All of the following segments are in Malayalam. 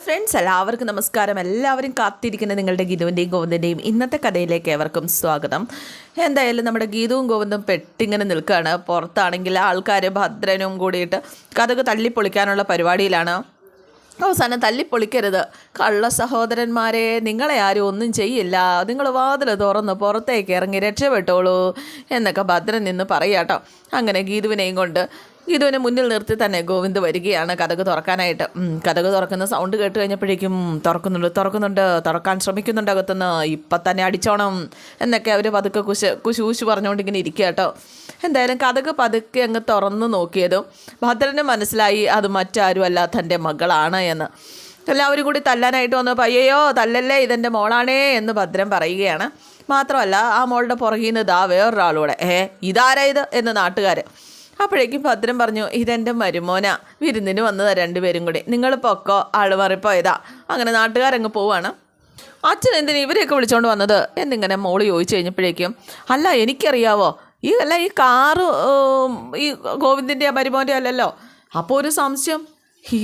ഫ്രണ്ട്സ് എല്ലാവർക്കും നമസ്കാരം. എല്ലാവരും കാത്തിരിക്കുന്ന നിങ്ങളുടെ ഗീതുവിൻ്റെയും ഗോവിന്ദൻ്റെയും ഇന്നത്തെ കഥയിലേക്ക് ഏവർക്കും സ്വാഗതം. എന്തായാലും നമ്മുടെ ഗീതുവും ഗോവിന്ദും പെട്ടിങ്ങനെ നിൽക്കുകയാണ്. പുറത്താണെങ്കിൽ ആൾക്കാർ ഭദ്രനും കൂടിയിട്ട് കഥക് തല്ലിപ്പൊളിക്കാനുള്ള പരിപാടിയിലാണ്. അവസാനം തല്ലിപ്പൊളിക്കരുത്, കള്ള സഹോദരന്മാരെ, നിങ്ങളെ ആരും ഒന്നും ചെയ്യില്ല, നിങ്ങൾ വാതിൽ തുറന്ന് പുറത്തേക്ക് ഇറങ്ങി രക്ഷപ്പെട്ടോളൂ എന്നൊക്കെ ഭദ്രൻ നിന്ന് പറയാട്ടോ. അങ്ങനെ ഗീതുവിനെയും കൊണ്ട് ഗീതുവിനെ മുന്നിൽ നിർത്തി തന്നെ ഗോവിന്ദ് വരികയാണ് കഥക് തുറക്കാനായിട്ട്. കഥക് തുറക്കുന്ന സൗണ്ട് കേട്ട് കഴിഞ്ഞപ്പോഴേക്കും തുറക്കാൻ ശ്രമിക്കുന്നുണ്ട് അകത്തുനിന്ന്. ഇപ്പം തന്നെ അടിച്ചോണം എന്നൊക്കെ അവർ പതുക്കെ കുശൂശ് പറഞ്ഞുകൊണ്ട് ഇങ്ങനെ ഇരിക്കുക കേട്ടോ. എന്തായാലും കഥക് പതുക്കെ അങ്ങ് തുറന്നു നോക്കിയതും ഭദ്രന് മനസ്സിലായി അത് മറ്റാരും അല്ല തൻ്റെ മകളാണ് എന്ന്. എല്ലാവരും കൂടി തല്ലാനായിട്ട് വന്നപ്പോൾ അയ്യോ തല്ലല്ലേ, ഇതെൻ്റെ മോളാണേ എന്ന് ഭദ്രൻ പറയുകയാണ്. മാത്രമല്ല ആ മോളുടെ പുറകിൽ നിന്ന് ഇതാ വേറൊരാളൂടെ, ഇതാരാ ഇത് എന്ന് നാട്ടുകാർ. അപ്പോഴേക്കും ഭദ്രൻ പറഞ്ഞു, ഇതെൻ്റെ മരുമോനാ, വിരുന്നിന് വന്നതാ രണ്ടുപേരും കൂടി, നിങ്ങൾ പൊക്കോ, ആള് മാറിപ്പോയതാ. അങ്ങനെ നാട്ടുകാരങ്ങ് പോവാണ്. അച്ഛൻ എന്തിനാ ഇവരെയൊക്കെ വിളിച്ചോണ്ട് വന്നത് എന്നിങ്ങനെ മോള് ചോദിച്ചു കഴിഞ്ഞപ്പോഴേക്കും, അല്ല എനിക്കറിയാവോ, ഈ കാറ് ഈ ഗോവിന്ദിൻ്റെ മരുമോൻ്റെ അല്ലല്ലോ. അപ്പോൾ ഒരു സംശയം, ഈ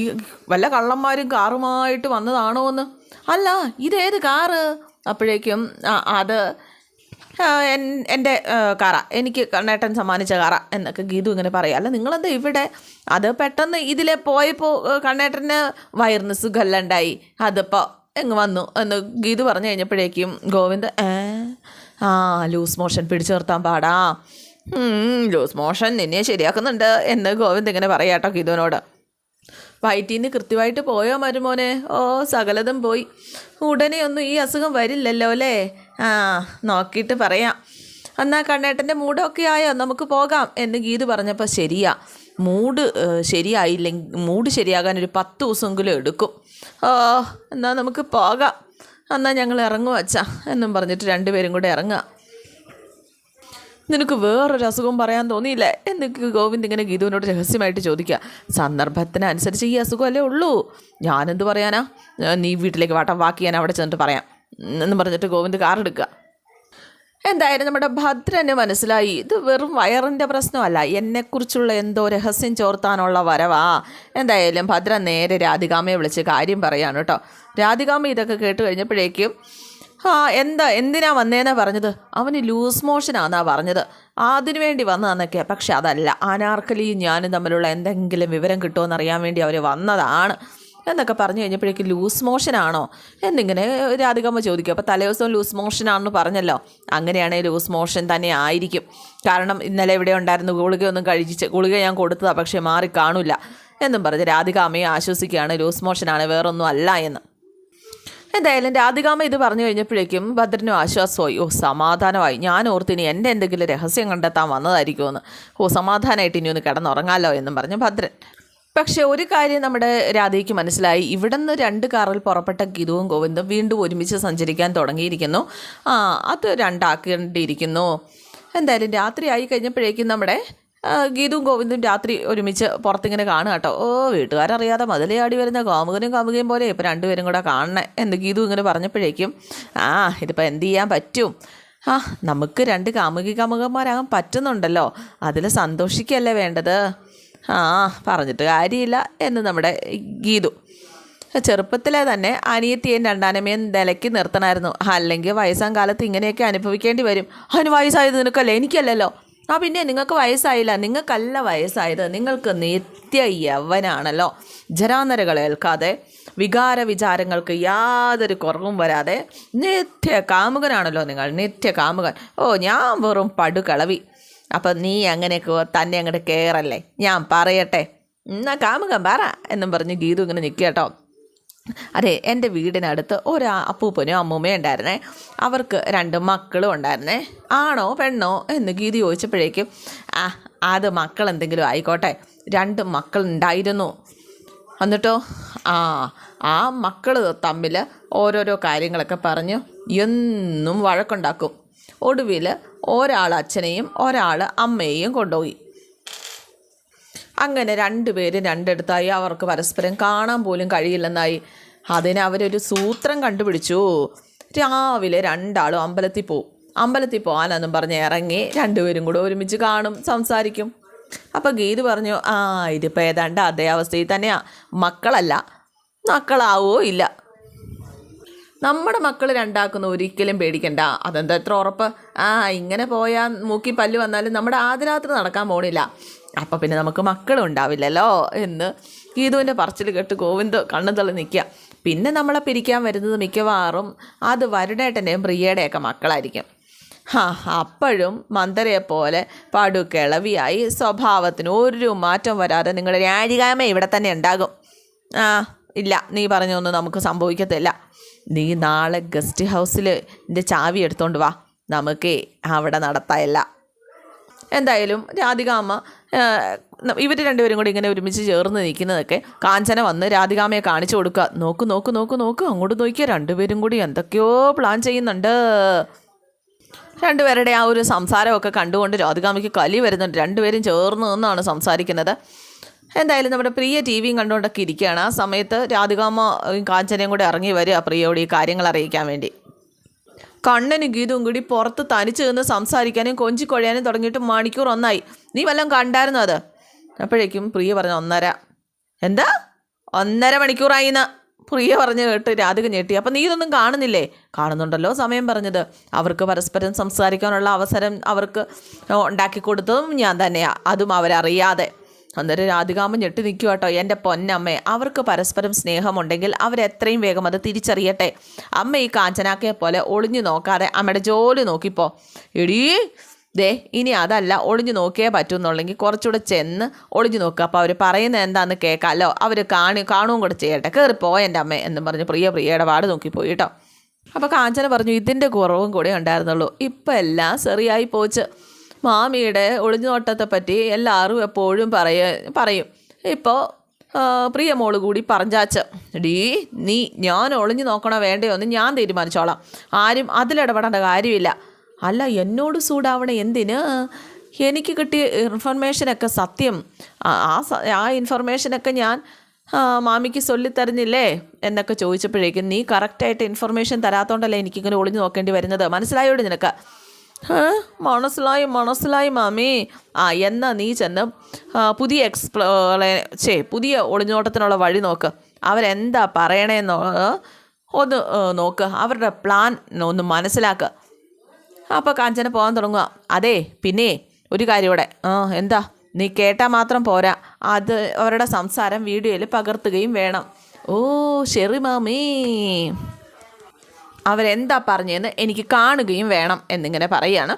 വല്ല കള്ളന്മാരും കാറുമായിട്ട് വന്നതാണോ എന്ന്. അല്ല, ഇതേത് കാറ്? അപ്പോഴേക്കും അത് എൻ്റെ കാറ, എനിക്ക് കണ്ണേട്ടൻ സമ്മാനിച്ച കാറ എന്നൊക്കെ ഗീതു ഇങ്ങനെ പറയാം. അല്ല നിങ്ങളെന്താ ഇവിടെ? അത് പെട്ടെന്ന് ഇതിലെ പോയപ്പോൾ കണ്ണേട്ടന് വയറിന് സുഖമല്ലാണ്ടായി, അതിപ്പോൾ എങ്ങ് വന്നു എന്ന് ഗീതു പറഞ്ഞു കഴിഞ്ഞപ്പോഴേക്കും ഗോവിന്ദ് ലൂസ് മോഷൻ പിടിച്ചു നിർത്താൻ പാടാ, ലൂസ് മോഷൻ നിന്നെ ശരിയാക്കുന്നുണ്ട് എന്ന് ഗോവിന്ദ് ഇങ്ങനെ പറയാട്ടോ ഗീതുവിനോട്. വയറ്റീന്ന് കൃത്യമായിട്ട് പോയോ മരുമോനെ? സകലതും പോയി. ഉടനെ ഒന്നും ഈ അസുഖം വരില്ലല്ലോ അല്ലേ? നോക്കിയിട്ട് പറയാം. എന്നാൽ കണ്ണേട്ടൻ്റെ മൂഡൊക്കെ ആയോ, നമുക്ക് പോകാം എന്ന് ഗീതു പറഞ്ഞപ്പോൾ ശരിയാ, മൂഡ് ശരിയാകാൻ ഒരു 10 ദിവസമെങ്കിലും എടുക്കും. എന്നാൽ നമുക്ക് പോകാം, എന്നാൽ ഞങ്ങൾ ഇറങ്ങും അച്ഛാ എന്നും പറഞ്ഞിട്ട് രണ്ടുപേരും കൂടെ ഇറങ്ങുക. നിനക്ക് വേറൊരു അസുഖം പറയാൻ തോന്നിയില്ലേ എന്നൊക്കെ ഗോവിന്ദ് ഇങ്ങനെ ഗീതുവിനോട് രഹസ്യമായിട്ട് ചോദിക്കുക. സന്ദർഭത്തിനനുസരിച്ച് ഈ അസുഖമല്ലേ ഉള്ളൂ, ഞാനെന്ത് പറയാനാ, നീ വീട്ടിലേക്ക് ബാക്കി ഞാൻ അവിടെ ചെന്നിട്ട് പറയാം എന്ന് പറഞ്ഞിട്ട് ഗോവിന്ദ് കാറെടുക്കുക. എന്തായാലും നമ്മുടെ ഭദ്രന് മനസ്സിലായി ഇത് വെറും വയറിൻ്റെ പ്രശ്നമല്ല, എന്നെക്കുറിച്ചുള്ള എന്തോ രഹസ്യം ചോർത്താനുള്ള വരവാ. എന്തായാലും ഭദ്രൻ നേരെ രാധികാമ്മയെ വിളിച്ച് കാര്യം പറയാണ് കേട്ടോ. രാധികാമ്മ ഇതൊക്കെ കേട്ട് കഴിഞ്ഞപ്പോഴേക്കും എന്തിനാ വന്നേന്നാ പറഞ്ഞത്? അവന് ലൂസ് മോഷനാന്നാ പറഞ്ഞത്, അതിനു വേണ്ടി വന്നതെന്നൊക്കെയാണ്. പക്ഷെ അതല്ല, അനാർക്കലിയും ഞാനും തമ്മിലുള്ള എന്തെങ്കിലും വിവരം കിട്ടുമോ അറിയാൻ വേണ്ടി അവർ വന്നതാണ് എന്നൊക്കെ പറഞ്ഞു കഴിഞ്ഞപ്പോഴേക്കും ലൂസ് മോഷനാണോ എന്നിങ്ങനെ രാധികമ്മ ചോദിക്കും. അപ്പോൾ തലേദിവസം ലൂസ് മോഷനാണെന്ന് പറഞ്ഞല്ലോ, അങ്ങനെയാണെങ്കിൽ ലൂസ് മോഷൻ തന്നെ ആയിരിക്കും. കാരണം ഇന്നലെ ഇവിടെ ഉണ്ടായിരുന്നു, ഗുളിക ഞാൻ കൊടുത്തതാണ്, പക്ഷേ മാറി കാണില്ല എന്നും പറഞ്ഞ് രാധികാമ്മയെ ആശ്വസിക്കുകയാണ്, ലൂസ് മോഷനാണ്, വേറൊന്നും അല്ല എന്ന്. എന്തായാലും രാധികാമ്മ ഇത് പറഞ്ഞു കഴിഞ്ഞപ്പോഴേക്കും ഭദ്രനും ആശ്വാസമായി. സമാധാനമായി. ഞാൻ ഓർത്തിനി എൻ്റെ എന്തെങ്കിലും രഹസ്യം കണ്ടെത്താൻ വന്നതായിരിക്കുമെന്ന്. സമാധാനമായിട്ട് ഇനി ഒന്ന് കിടന്നുറങ്ങാമല്ലോ എന്നും പറഞ്ഞു ഭദ്രൻ. പക്ഷേ ഒരു കാര്യം നമ്മുടെ രാധയ്ക്ക് മനസ്സിലായി, ഇവിടെ നിന്ന് 2 കാറിൽ പുറപ്പെട്ട ഗീതുവും ഗോവിന്ദും വീണ്ടും ഒരുമിച്ച് സഞ്ചരിക്കാൻ തുടങ്ങിയിരിക്കുന്നു. അത് രണ്ടാക്കേണ്ടിയിരിക്കുന്നു. എന്തായാലും രാത്രി ആയി കഴിഞ്ഞപ്പോഴേക്കും നമ്മുടെ ഗീതുവും ഗോവിന്ദും രാത്രി ഒരുമിച്ച് പുറത്തിങ്ങനെ കാണുക കേട്ടോ. വീട്ടുകാരറിയാതെ മതിലയാടി വരുന്ന കാമുകയും പോലെ ഇപ്പം രണ്ടുപേരും കൂടെ കാണണേ എന്ന് ഗീതു ഇങ്ങനെ പറഞ്ഞപ്പോഴേക്കും ഇതിപ്പോൾ എന്ത് ചെയ്യാൻ പറ്റും, നമുക്ക് 2 കാമുകന്മാരാകാൻ പറ്റുന്നുണ്ടല്ലോ, അതിൽ സന്തോഷിക്കല്ലേ വേണ്ടത്. പറഞ്ഞിട്ട് കാര്യമില്ല എന്ന് നമ്മുടെ ഗീതു. ചെറുപ്പത്തിലെ തന്നെ അനിയത്തിയും രണ്ടാനമ്മയും നിലയ്ക്ക് നിർത്തണമായിരുന്നു, അല്ലെങ്കിൽ വയസ്സാം കാലത്ത് ഇങ്ങനെയൊക്കെ അനുഭവിക്കേണ്ടി വരും. അതിന് വയസ്സായത് നിനക്കല്ലേ, എനിക്കല്ലല്ലോ. പിന്നെ നിങ്ങൾക്ക് വയസ്സായില്ല, നിങ്ങൾക്കല്ല വയസ്സായത്, നിങ്ങൾക്ക് നിത്യ യൗവനാണല്ലോ. ജരാനരകൾ ഏൽക്കാതെ വികാര വിചാരങ്ങൾക്ക് യാതൊരു കുറവും വരാതെ നിത്യ കാമുകനാണല്ലോ നിങ്ങൾ, നിത്യ കാമുകൻ. ഞാൻ വെറും പടുകളവി. അപ്പം നീ അങ്ങനെയൊക്കെ തന്നെ അങ്ങോട്ട് കയറല്ലേ, ഞാൻ പറയട്ടെ, എന്നാ കാമുകൻ പറ എന്നും പറഞ്ഞ് ഗീതു ഇങ്ങനെ നിൽക്കുക കേട്ടോ. അതെ, എൻ്റെ വീടിനടുത്ത് ഒരു അപ്പൂപ്പനും അമ്മൂമ്മയും ഉണ്ടായിരുന്നേ, അവർക്ക് 2 മക്കളും ഉണ്ടായിരുന്നേ. ആണോ പെണ്ണോ എന്ന് ഗീതി ചോദിച്ചപ്പോഴേക്കും അത് മക്കൾ എന്തെങ്കിലും ആയിക്കോട്ടെ, 2 മക്കളുണ്ടായിരുന്നു. എന്നിട്ടോ ആ മക്കൾ തമ്മിൽ ഓരോരോ കാര്യങ്ങളൊക്കെ പറഞ്ഞ് എന്നും വഴക്കുണ്ടാക്കും. ഒടുവിൽ ഒരാൾ അച്ഛനെയും ഒരാൾ അമ്മയെയും കൊണ്ടുപോയി. അങ്ങനെ 2 പേരും 2 ഇടത്തായി, അവർക്ക് പരസ്പരം കാണാൻ പോലും കഴിയില്ലെന്നായി. അതിന് അവരൊരു സൂത്രം കണ്ടുപിടിച്ചു. രാവിലെ 2 ആളും അമ്പലത്തിൽ പോകാനെന്നും പറഞ്ഞ് ഇറങ്ങി 2 പേരും കൂടെ ഒരുമിച്ച് കാണും, സംസാരിക്കും. അപ്പോൾ ഗീതു പറഞ്ഞു, ഇതിപ്പോൾ ഏതാണ്ട് അതേ അവസ്ഥയിൽ തന്നെയാണ്. മക്കളല്ല, മക്കളാവോ ഇല്ല. നമ്മുടെ മക്കൾ രണ്ടാക്കുന്ന ഒരിക്കലും പേടിക്കണ്ട. അതെന്താ എത്ര ഉറപ്പ്? ഇങ്ങനെ പോയാൽ മൂക്കി പല്ല് വന്നാലും നമ്മുടെ ആദ്യരാത്രി നടക്കാൻ പോണില്ല. അപ്പം പിന്നെ നമുക്ക് മക്കളും ഉണ്ടാവില്ലല്ലോ എന്ന് ഗീതുവിൻ്റെ പറച്ചിൽ കേട്ട് ഗോവിന്ദ് കണ്ണു തള്ളി നിൽക്കുക. പിന്നെ നമ്മളെ പിരിക്കാൻ വരുന്നത് മിക്കവാറും അത് വരുണേട്ടൻ്റെയും പ്രിയയുടെയൊക്കെ മക്കളായിരിക്കും. അപ്പോഴും മന്ദരയെപ്പോലെ പടുകിളവിയായി സ്വഭാവത്തിന് ഒരു മാറ്റം വരാതെ നിങ്ങളുടെ രാജികാമ ഇവിടെ തന്നെ ഉണ്ടാകും. ഇല്ല, നീ പറഞ്ഞൊന്നും നമുക്ക് സംഭവിക്കത്തില്ല. നീ നാളെ ഗസ്റ്റ് ഹൗസിൽ എൻ്റെ ചാവി എടുത്തോണ്ട് വാ, നമുക്ക് അവിടെ നടത്തായല്ല. എന്തായാലും രാധികാമ്മ ഇവർ രണ്ടുപേരും കൂടി ഇങ്ങനെ ഒരുമിച്ച് ചേർന്ന് നിൽക്കുന്നതൊക്കെ കാഞ്ചന വന്ന് രാധികാമ്മയെ കാണിച്ചു കൊടുക്കുക. നോക്ക് നോക്ക് നോക്ക് നോക്ക്, അങ്ങോട്ട് നോക്കിയാൽ രണ്ടുപേരും കൂടി എന്തൊക്കെയോ പ്ലാൻ ചെയ്യുന്നുണ്ട്. രണ്ടുപേരുടെ ആ ഒരു സംസാരമൊക്കെ കണ്ടുകൊണ്ട് രാധികാമ്മയ്ക്ക് കലി വരുന്നുണ്ട്. രണ്ടുപേരും ചേർന്ന് നിന്നാണ് സംസാരിക്കുന്നത്. എന്തായാലും നമ്മുടെ പ്രിയ ടി വിയും കണ്ടുകൊണ്ടൊക്കെ ഇരിക്കുകയാണ്. ആ സമയത്ത് രാധികാമ്മ കാഞ്ചനയും കൂടെ ഇറങ്ങി വരിക പ്രിയയോട് ഈ കാര്യങ്ങൾ അറിയിക്കാൻ വേണ്ടി. കണ്ണനും ഗീതവും കൂടി പുറത്ത് തനിച്ച് നിന്ന് സംസാരിക്കാനും കൊഞ്ചിക്കൊഴയാനും തുടങ്ങിയിട്ട് മണിക്കൂർ ഒന്നായി. നീ വല്ലതും കണ്ടായിരുന്നോ അത്? അപ്പോഴേക്കും പ്രിയ പറഞ്ഞു 1.5. എന്താ 1.5 മണിക്കൂറായിന്ന് പ്രിയ പറഞ്ഞു കേട്ട് രാധിക ഞെട്ടി. അപ്പം നീ ഇതൊന്നും കാണുന്നില്ലേ? കാണുന്നുണ്ടല്ലോ, സമയം പറഞ്ഞത്. അവർക്ക് പരസ്പരം സംസാരിക്കാനുള്ള അവസരം അവർക്ക് ഉണ്ടാക്കി കൊടുത്തതും ഞാൻ തന്നെയാണ്, അതും അവരറിയാതെ. അന്നേരം രാധികാമ്മ ഞെട്ടി നിൽക്കുക കേട്ടോ. എൻ്റെ പൊന്നമ്മേ, അവർക്ക് പരസ്പരം സ്നേഹമുണ്ടെങ്കിൽ അവരെത്രയും വേഗം അത് തിരിച്ചറിയട്ടെ. അമ്മ ഈ കാഞ്ചനാക്കയെ പോലെ ഒളിഞ്ഞു നോക്കാതെ അമ്മയുടെ ജോലി നോക്കിപ്പോ. എടീ ദേ, ഇനി അതല്ല, ഒളിഞ്ഞു നോക്കിയേ പറ്റുമെന്നുണ്ടെങ്കിൽ കുറച്ചുകൂടെ ചെന്ന് ഒളിഞ്ഞു നോക്കുക. അപ്പോൾ അവർ പറയുന്നത് എന്താണെന്ന് കേൾക്കാമല്ലോ. അവർ കാണുകയും കൂടെ ചെയ്യട്ടെ. കയറിപ്പോ എൻ്റെ അമ്മ എന്നും പറഞ്ഞ് പ്രിയയുടെ വാട് നോക്കിപ്പോയി കേട്ടോ. അപ്പോൾ കാഞ്ചന പറഞ്ഞു ഇതിൻ്റെ കുറവും കൂടെ ഉണ്ടായിരുന്നുള്ളൂ, ഇപ്പം എല്ലാം ശരിയായി പോച്ച്. മാമിയുടെ ഒളിഞ്ഞോട്ടത്തെ പറ്റി എല്ലാവരും എപ്പോഴും പറയും. ഇപ്പോൾ പ്രിയ മോള് കൂടി പറഞ്ഞാച്ച്. നീ ഞാൻ ഒളിഞ്ഞു നോക്കണോ വേണ്ടയോ എന്ന് ഞാൻ തീരുമാനിച്ചോളാം, ആരും അതിലിടപെടേണ്ട കാര്യമില്ല. അല്ല, എന്നോട് സൂടാവണേ എന്തിന്? എനിക്ക് കിട്ടിയ ഇൻഫർമേഷനൊക്കെ സത്യം. ആ ഇൻഫർമേഷനൊക്കെ ഞാൻ മാമിക്ക് ചൊല്ലിത്തരുന്നില്ലേ എന്നൊക്കെ ചോദിച്ചപ്പോഴേക്കും നീ കറക്റ്റായിട്ട് ഇൻഫർമേഷൻ തരാത്തോണ്ടല്ലേ എനിക്കിങ്ങനെ ഒളിഞ്ഞു നോക്കേണ്ടി വരുന്നത്. മനസ്സിലായോട് നിനക്ക്? മനസ്സിലായി മാമി. എന്നാ നീ ചെന്ന് പുതിയ ഒളിഞ്ഞോട്ടത്തിനുള്ള വഴി നോക്ക്. അവരെന്താ പറയണേന്നോ ഒന്ന് നോക്ക്, അവരുടെ പ്ലാൻ ഒന്ന് മനസ്സിലാക്കുക. അപ്പോൾ കാഞ്ചന പോകാൻ തുടങ്ങുക. അതെ, പിന്നെ ഒരു കാര്യം ഇവിടെ. എന്താ? നീ കേട്ടാൽ മാത്രം പോരാ, അത് അവരുടെ സംസാരം വീഡിയോയിൽ പകർത്തുകയും വേണം. ഓ ശരി മാമി, അവരെന്താ പറഞ്ഞതെന്ന് എനിക്ക് കാണുകയും വേണം എന്നിങ്ങനെ പറയുകയാണ്.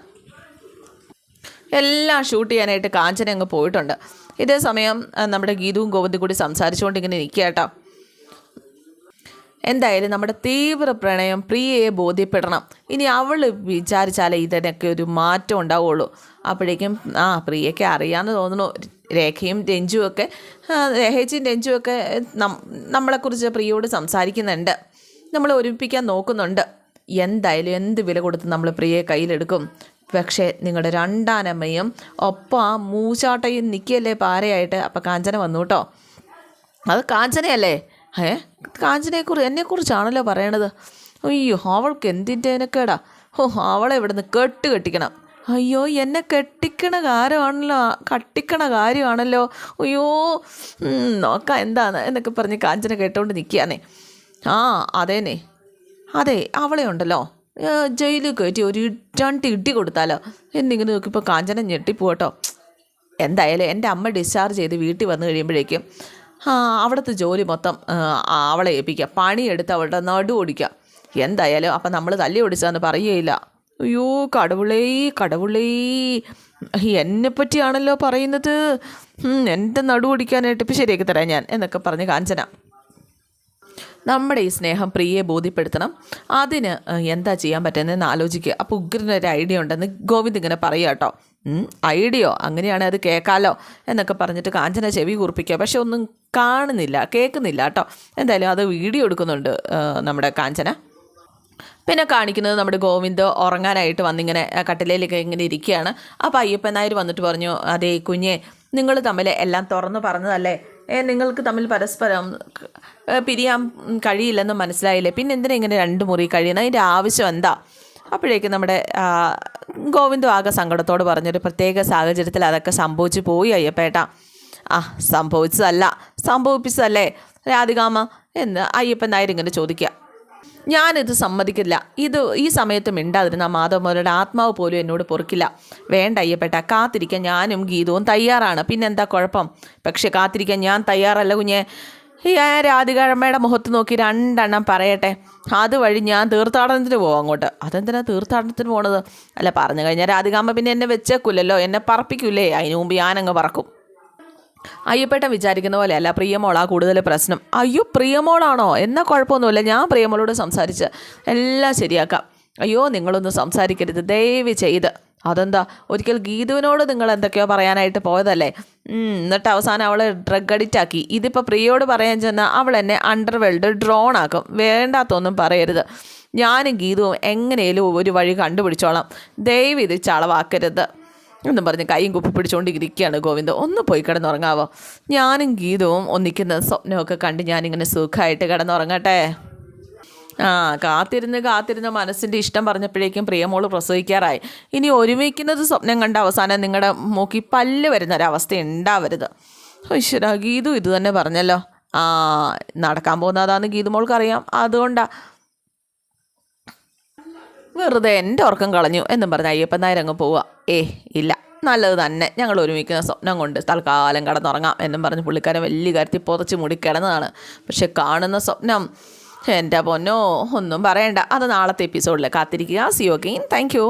എല്ലാം ഷൂട്ട് ചെയ്യാനായിട്ട് കാഞ്ചന അങ്ങ് പോയിട്ടുണ്ട്. ഇതേ സമയം നമ്മുടെ ഗീതവും ഗോവിന്ദും കൂടി സംസാരിച്ചുകൊണ്ട് ഇങ്ങനെ നിൽക്കുക കേട്ടോ. എന്തായാലും നമ്മുടെ തീവ്ര പ്രണയം പ്രിയയെ ബോധ്യപ്പെടണം. ഇനി അവൾ വിചാരിച്ചാലേ ഇതിനൊക്കെ ഒരു മാറ്റം ഉണ്ടാവുള്ളൂ. അപ്പോഴേക്കും പ്രിയയ്ക്ക് അറിയാമെന്ന് തോന്നുന്നു. രേഖയും രഞ്ജുവൊക്കെ നമ്മളെക്കുറിച്ച് പ്രിയയോട് സംസാരിക്കുന്നുണ്ട്, നമ്മളെ ഒരുമിപ്പിക്കാൻ നോക്കുന്നുണ്ട്. എന്തായാലും എന്ത് വില കൊടുത്ത് നമ്മൾ പ്രിയയെ കയ്യിലെടുക്കും. പക്ഷേ നിങ്ങളുടെ രണ്ടാനമ്മയും ഒപ്പം ആ മൂച്ചാട്ടയും നിൽക്കിയല്ലേ പാരയായിട്ട്. അപ്പം കാഞ്ചന വന്നു കേട്ടോ. അത് കാഞ്ചനയല്ലേ? എന്നെക്കുറിച്ചാണല്ലോ പറയണത്. അയ്യോ, അവൾക്ക് എന്തിൻ്റെ എനക്കേടാ. അവളെ ഇവിടുന്ന് കെട്ടിക്കണം. അയ്യോ, എന്നെ കെട്ടിക്കണ കാര്യമാണല്ലോ. അയ്യോ, നോക്കാം എന്താണ് എന്നൊക്കെ പറഞ്ഞ് കാഞ്ചന കേട്ടോണ്ട് നിൽക്കുകയാണേ. അതേനെ, അതെ, അവളെ ഉണ്ടല്ലോ ജയിലിൽ കയറ്റി ഒരു 2 ഇടി കൊടുത്താലോ എന്നിങ്ങനെ നോക്കിയപ്പോൾ കാഞ്ചന ഞെട്ടിപ്പോട്ടോ. എന്തായാലും എൻ്റെ അമ്മ ഡിസ്ചാർജ് ചെയ്ത് വീട്ടിൽ വന്നു കഴിയുമ്പോഴേക്കും അവിടുത്തെ ജോലി മൊത്തം അവളെ ഏൽപ്പിക്കുക, പണിയെടുത്ത് അവളുടെ നടു ഓടിക്കുക. എന്തായാലും അപ്പം നമ്മൾ തല്ലി ഓടിച്ചതെന്ന് പറയുകയില്ല. അയ്യോ കടവുളേ എന്നെപ്പറ്റിയാണല്ലോ പറയുന്നത്. എൻ്റെ നടു ഓടിക്കാനായിട്ട് ഇപ്പം ശരിയാക്കി തരാം ഞാൻ എന്നൊക്കെ പറഞ്ഞ് കാഞ്ചന. നമ്മുടെ ഈ സ്നേഹം പ്രിയയെ ബോധ്യപ്പെടുത്തണം. അതിന് എന്താ ചെയ്യാൻ പറ്റുന്നതെന്ന് ആലോചിക്കുക. അപ്പോൾ ഉഗ്രനൊരു ഐഡിയ ഉണ്ടെന്ന് ഗോവിന്ദ് ഇങ്ങനെ പറയുക കേട്ടോ. ഐഡിയോ? അങ്ങനെയാണെങ്കിൽ അത് കേൾക്കാമല്ലോ എന്നൊക്കെ പറഞ്ഞിട്ട് കാഞ്ചന ചെവി കുറിപ്പിക്കുക. പക്ഷെ ഒന്നും കാണുന്നില്ല, കേൾക്കുന്നില്ല കേട്ടോ. എന്തായാലും അത് വീഡിയോ എടുക്കുന്നുണ്ട് നമ്മുടെ കാഞ്ചന. പിന്നെ കാണിക്കുന്നത് നമ്മുടെ ഗോവിന്ദ് ഉറങ്ങാനായിട്ട് വന്നിങ്ങനെ കട്ടിലേക്ക് ഇങ്ങനെ ഇരിക്കുകയാണ്. അപ്പോൾ അയ്യപ്പൻ നായർ വന്നിട്ട് പറഞ്ഞു, അതേ കുഞ്ഞെ, നിങ്ങൾ തമ്മിൽ എല്ലാം തുറന്നു പറഞ്ഞതല്ലേ, നിങ്ങൾക്ക് തമ്മിൽ പരസ്പരം പിരിയാൻ കഴിയില്ലെന്ന് മനസ്സിലായില്ലേ, പിന്നെ എന്തിനാ ഇങ്ങനെ 2 മുറി കഴിയുന്നത്, അതിൻ്റെ ആവശ്യം എന്താ? അപ്പോഴേക്കും നമ്മുടെ ഗോവിന്ദു ആകെ സങ്കടത്തോട് പറഞ്ഞൊരു പ്രത്യേക സാഹചര്യത്തിൽ അതൊക്കെ സംഭവിച്ചു പോയി അയ്യപ്പേട്ട. സംഭവിച്ചതല്ല, സംഭവിപ്പിച്ചതല്ലേ രാധികാമ്മ. എന്ന് അയ്യപ്പൻ നായർ ഇങ്ങനെ ചോദിക്കുക. ഞാനിത് സമ്മതിക്കില്ല. ഈ സമയത്ത് മിണ്ടാതിരുന്ന മാധവമോരുടെ ആത്മാവ് പോലും എന്നോട് പൊറുക്കില്ല. വേണ്ട അയ്യപ്പേട്ട, കാത്തിരിക്കാൻ ഞാനും ഗീതവും തയ്യാറാണ്. പിന്നെന്താ കുഴപ്പം? പക്ഷെ കാത്തിരിക്കാൻ ഞാൻ തയ്യാറല്ല കുഞ്ഞെ. ഈ രാധികാമ്മയുടെ മുഖത്ത് നോക്കി 2 എണ്ണം പറയട്ടെ. അതുവഴി ഞാൻ തീർത്ഥാടനത്തിന് പോവാം അങ്ങോട്ട്. അതെന്തിനാ തീർത്ഥാടനത്തിന് പോണത്? അല്ല, പറഞ്ഞു കഴിഞ്ഞാൽ രാധികാമ്മ പിന്നെ എന്നെ വെച്ചേക്കില്ലല്ലോ, എന്നെ പറപ്പിക്കൂലേ. അതിനു മുമ്പ് ഞാനങ്ങ് പറക്കും. അയ്യപ്പേട്ടൻ വിചാരിക്കുന്ന പോലെയല്ല, പ്രിയമോളാ കൂടുതൽ പ്രശ്നം. അയ്യോ, പ്രിയമോളാണോ? എന്നാൽ കുഴപ്പമൊന്നുമില്ല, ഞാൻ പ്രിയമോളോട് സംസാരിച്ച് എല്ലാം ശരിയാക്കാം. അയ്യോ, നിങ്ങളൊന്ന് സംസാരിക്കരുത് ദയവ് ചെയ്ത്. അതെന്താ? ഒരിക്കൽ ഗീതുവിനോട് നിങ്ങൾ എന്തൊക്കെയോ പറയാനായിട്ട് പോയതല്ലേ? എന്നിട്ട് അവസാനം അവളെ ഡ്രഗ് അഡിക്റ്റ് ആക്കി. ഇതിപ്പോൾ പ്രിയോട് പറയാൻ ചെന്നാൽ അവൾ എന്നെ അണ്ടർവേൾഡ് ഡ്രോൺ ആക്കും. വേണ്ടാത്തൊന്നും പറയരുത്. ഞാനും ഗീതുവും എങ്ങനെയും ഒരു വഴി കണ്ടുപിടിച്ചോളാം. ദയവ് ഇത് ചളവാക്കരുത് എന്നും പറഞ്ഞ് കൈയും കുപ്പി പിടിച്ചുകൊണ്ടിരിക്കുകയാണ് ഗോവിന്ദ്. ഒന്ന് പോയി കിടന്നുറങ്ങാവോ? ഞാനും ഗീതവും ഒന്നിക്കുന്ന സ്വപ്നമൊക്കെ കണ്ട് ഞാനിങ്ങനെ സുഖമായിട്ട് കിടന്നുറങ്ങട്ടെ. കാത്തിരുന്ന് മനസ്സിൻ്റെ ഇഷ്ടം പറഞ്ഞപ്പോഴേക്കും പ്രിയമോള് പ്രസവിക്കാറായി. ഇനി ഒരുമിക്കുന്നത് സ്വപ്നം കണ്ട അവസാനം നിങ്ങളുടെ മൂക്കി പല്ല് വരുന്നൊരവസ്ഥ ഉണ്ടാവരുത്. ഈശ്വരാ, ഗീതു ഇത് തന്നെ പറഞ്ഞല്ലോ. നടക്കാൻ പോകുന്നതാന്ന് ഗീതുമോൾക്കറിയാം. അതുകൊണ്ടാ വെറുതെ എൻ്റെ ഉറക്കം കളഞ്ഞു എന്നും പറഞ്ഞ് അയ്യപ്പൻ നായർ അങ്ങ് പോവുക. ഇല്ല, നല്ലത് തന്നെ, ഞങ്ങൾ ഒരുമിക്കുന്ന സ്വപ്നം കൊണ്ട് തൽക്കാലം കിടന്നുറങ്ങാം എന്നും പറഞ്ഞ് പുള്ളിക്കാരൻ വലിയ കാര്യത്തിൽ പുതച്ച് മൂടി കിടന്നതാണ്. പക്ഷെ കാണുന്ന സ്വപ്നം, എൻ്റെ പൊന്നോ, ഒന്നും പറയണ്ട. അത് നാളത്തെ എപ്പിസോഡിൽ കാത്തിരിക്കുക. C you again. Thank you.